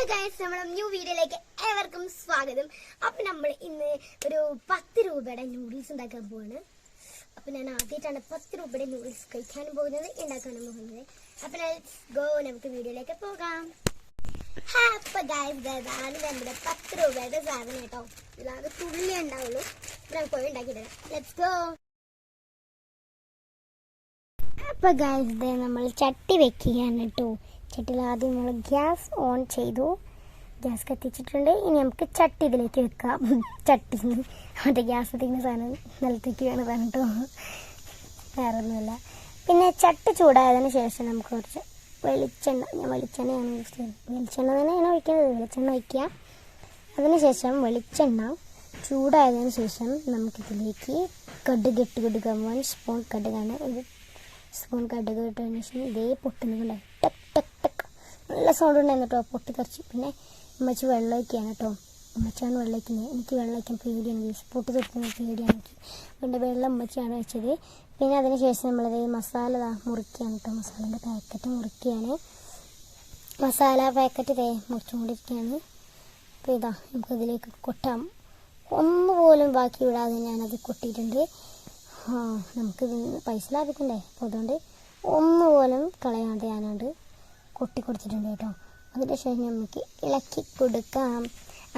Hi guys, നമ്മുടെ new വീഡിയോയിലേക്ക് ഏവർക്കും സ്വാഗതം. അപ്പം നമ്മൾ ഇന്ന് ഒരു 10 രൂപയുടെ നൂഡിൽസ് ഉണ്ടാക്കാൻ പോവാണ്. അപ്പം ഞാൻ ആദ്യമായിട്ടാണ് 10 രൂപയുടെ നൂഡിൽസ് കഴിക്കാനും പോകുന്നത്, ഉണ്ടാക്കാനും പോകുന്നത്. അപ്പം ലെറ്റ്സ് ഗോ, നമുക്ക് വീഡിയോയിലേക്ക് പോകാം. അപ്പം ഗൈസ്, ഇതാണ് നമ്മുടെ 10 രൂപയുടെ സാധനം കേട്ടോ. ഇതിലാകെ തുള്ളി ഉണ്ടാവുള്ളൂ. നമുക്ക് പോയി ഉണ്ടാക്കിയിട്ട് ലെറ്റ്സ് ഗോ. അപ്പം ഗൈസ്, നമ്മൾ ചട്ടി വെക്കുകയാണ് കേട്ടോ. ചട്ടിയിൽ ആദ്യം നമ്മൾ ഗ്യാസ് ഓൺ ചെയ്തു, ഗ്യാസ് കത്തിച്ചിട്ടുണ്ട്. ഇനി നമുക്ക് ചട്ടി ഇതിലേക്ക് വെക്കാം. ചട്ടി മറ്റേ ഗ്യാസ് കത്തിക്കുന്ന സാധനം നിലത്തേക്ക് വീണതാണ് കേട്ടോ, വേറെ ഒന്നുമില്ല. പിന്നെ ചട്ടി ചൂടായതിന് ശേഷം നമുക്ക് കുറച്ച് വെളിച്ചെണ്ണ, ഞാൻ വെളിച്ചെണ്ണയാണ് യൂസ് ചെയ്യുന്നത്. വെളിച്ചെണ്ണ തന്നെയാണ് ഒഴിക്കുന്നത്, വെളിച്ചെണ്ണ ഒഴിക്കുക. അതിനുശേഷം വെളിച്ചെണ്ണ ചൂടായതിന് ശേഷം നമുക്കിതിലേക്ക് കടുക് ഇട്ട് കൊടുക്കാം. 1 സ്പൂൺ കടുകാണ്. ഒരു സ്പൂൺ കടുക് ഇട്ടതിന് ശേഷം ഇതേ പൊട്ടുന്നുണ്ട്, ടക്ക് ടക്ക് ടക്ക് നല്ല സൗണ്ട് ഉണ്ടായിരുന്നു കേട്ടോ, പൊട്ടിത്തെറിച്ച്. പിന്നെ ഉമ്മച്ചി വെള്ളം ഒഴിക്കുകയാണ് കേട്ടോ. ഉമ്മച്ചാണ് വെള്ളം ഒഴിക്കുന്നത്. എനിക്ക് വെള്ളം ഒഴിക്കാൻ പേടിയാണ്, പൊട്ടി തെറിക്കുന്ന പേടിയാണ് എനിക്ക്. പിന്നെ വെള്ളം ഉമ്മച്ചിയാണ് വെച്ചത്. പിന്നെ അതിന് ശേഷം നമ്മളത് മസാല മുറിക്കുകയാണ് കേട്ടോ. മസാലേൻ്റെ പാക്കറ്റ് മുറിക്കുകയാണ്. മസാല പാക്കറ്റ് മുറിച്ചുകൊണ്ടിരിക്കുകയാണ്. അപ്പോൾ ഇതാ നമുക്കതിലേക്ക് കൊട്ടാം. ഒന്നുപോലും ബാക്കി വിടാതെ ഞാനത് കൊട്ടിയിട്ടുണ്ട്. നമുക്കിത് പൈസ ലാഭിക്കണ്ടേ, അപ്പോൾ അതുകൊണ്ട് ഒന്നുപോലും കളയാതെ ഞാനത് കൊട്ടി കൊടുത്തിട്ടുണ്ട് കേട്ടോ. അതിൻ്റെ ശേഷം നമുക്ക് ഇളക്കി കൊടുക്കാം.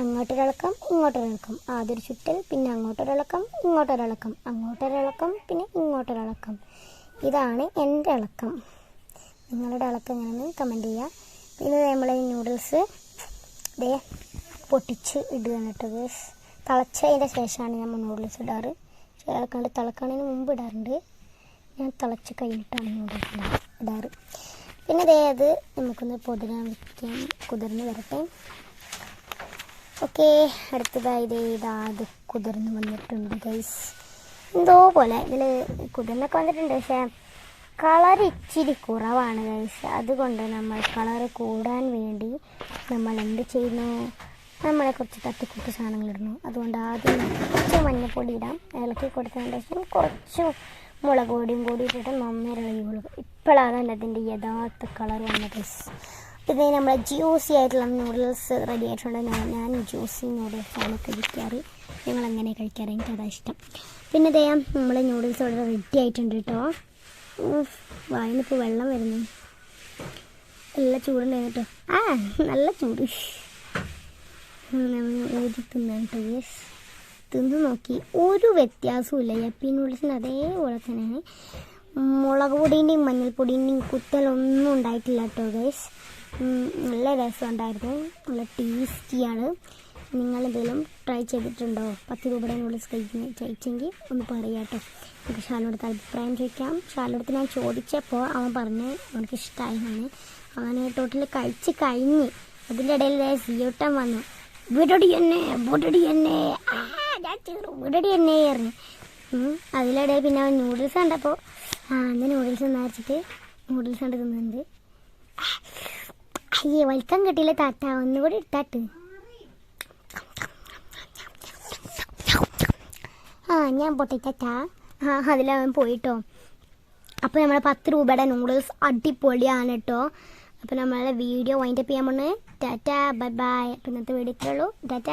അങ്ങോട്ടൊരിളക്കം ഇങ്ങോട്ടൊരിളക്കം, ആദ്യൊരു ചുറ്റൽ, പിന്നെ അങ്ങോട്ടൊരിളക്കം ഇങ്ങോട്ടൊരിളക്കം, അങ്ങോട്ടൊരിളക്കം പിന്നെ ഇങ്ങോട്ടൊരിളക്കം. ഇതാണ് എൻ്റെ ഇളക്കം. നിങ്ങളുടെ ഇളക്കം എങ്ങനെയാണെന്ന് കമൻറ്റ് ചെയ്യുക. പിന്നെ നമ്മൾ നൂഡിൽസ് പൊട്ടിച്ച് ഇടുകയാണ് കേട്ടോ. തിളച്ചതിൻ്റെ ശേഷമാണ് നമ്മൾ നൂഡിൽസ് ഇടാറ്. ചിലക്കാണ്ട് തിളക്കണതിന് മുമ്പ് ഇടാറുണ്ട്. ഞാൻ തിളച്ച് കഴിഞ്ഞിട്ടാണ് നൂഡിൽസ് ഇടാറ്. പിന്നെ അത് നമുക്കൊന്ന് പൊതിരാൻ വയ്ക്കാം, കുതിർന്ന് വരട്ടെ. ഓക്കെ, അടുത്തതായി അത് കുതിർന്ന് വന്നിട്ടുണ്ട് ഗൈസ്. എന്തോ പോലെ ഇതിൽ കുതിർന്നൊക്കെ വന്നിട്ടുണ്ട്, പക്ഷേ കളർ ഇച്ചിരി കുറവാണ് ഗൈസ്. അതുകൊണ്ട് നമ്മൾ കളറ് കൂടാൻ വേണ്ടി നമ്മൾ എന്ത് ചെയ്യുന്നു, നമ്മളെ കുറച്ച് തട്ടിക്കൂട്ട് സാധനങ്ങളിടുന്നു. അതുകൊണ്ട് ആദ്യം കുറച്ച് മഞ്ഞൾപ്പൊടി ഇടാം. ഇളക്കി കൊടുത്തതിന് ശേഷം കുറച്ച് മുളക് പൊടിയും കൂടി ഇട്ടിട്ട് നന്നായി ഇളകി കൊടുക്കും. ഇപ്പോഴാണ് അതിൻ്റെ യഥാർത്ഥ കളർ വന്നത്. പിന്നെ നമ്മളെ ജ്യൂസി ആയിട്ടുള്ള നൂഡിൽസ് റെഡി ആയിട്ടുണ്ട്. ഞാൻ ജ്യൂസി നൂഡിൽസാണ് കഴിക്കാറ്. ഞങ്ങളങ്ങനെ കഴിക്കാറ്, എനിക്കതാണ് ഇഷ്ടം. പിന്നെ നമ്മൾ നൂഡിൽസ് ഇവിടെ റെഡി ആയിട്ടുണ്ട് കേട്ടോ. വായിനിപ്പോൾ വെള്ളം വരുന്നു, നല്ല ചൂടുണ്ടായിരുന്നു കേട്ടോ. നല്ല ചൂട്. തിന്ന് നോക്കി, ഒരു വ്യത്യാസവും ഇല്ല. യപ്പി നൂഡിൽസിൻ്റെ അതേപോലെ തന്നെയാണ്. മുളക് പൊടീൻ്റെയും മഞ്ഞൾപ്പൊടീൻ്റെയും കുത്തലൊന്നും ഉണ്ടായിട്ടില്ല കേട്ടോ ഗൈസ്. നല്ല രസമുണ്ടായിരുന്നു, നല്ല ടേസ്റ്റിയാണ്. നിങ്ങളെന്തെങ്കിലും ട്രൈ ചെയ്തിട്ടുണ്ടോ? 10 രൂപയുടെ നൂഡിൽസ് കഴിച്ചെങ്കിൽ ഒന്ന് പറയാം കേട്ടോ. എനിക്ക് ഷാലിനോടത്ത് അഭിപ്രായം ചോദിക്കാം. ഷാലിനോടത്ത് ഞാൻ ചോദിച്ചപ്പോൾ അവൻ പറഞ്ഞ് അവനക്ക് ഇഷ്ടമായതാണ്. അങ്ങനെ ടോട്ടൽ കഴിച്ച് കഴിഞ്ഞ് അതിൻ്റെ ഇടയിൽ സിയോട്ടൻ വന്നു. വീടടി തന്നെ ഞാൻ ചേർന്നു, വീടടി തന്നെ ആയിരുന്നു. അതിലിടയിൽ പിന്നെ അവൻ നൂഡിൽസ് കണ്ടപ്പോൾ അന്ന് നൂഡിൽസ് എന്ന് വെച്ചിട്ട് നൂഡിൽസ് കണ്ട് തിന്നുന്നുണ്ട്. അയ്യേ, വലിക്കാൻ കിട്ടിയില്ല താത്ത, ഒന്നുകൂടി ഇട്ടാട്ട്. ഞാൻ പോട്ടെ താത്ത. അതിലവൻ പോയിട്ടോ. അപ്പോൾ നമ്മളെ 10 രൂപയുടെ നൂഡിൽസ് അടിപൊളിയാണ് കേട്ടോ. അപ്പോൾ നമ്മളെ വീഡിയോ വൈൻഡപ്പ് ചെയ്യാൻ പോകുന്നത്. Tata, bye bye. അപ്പോൾ ഇന്നത്തെ വീഡിയോ ഇത്രേ ഉള്ളൂ. ടാറ്റാ.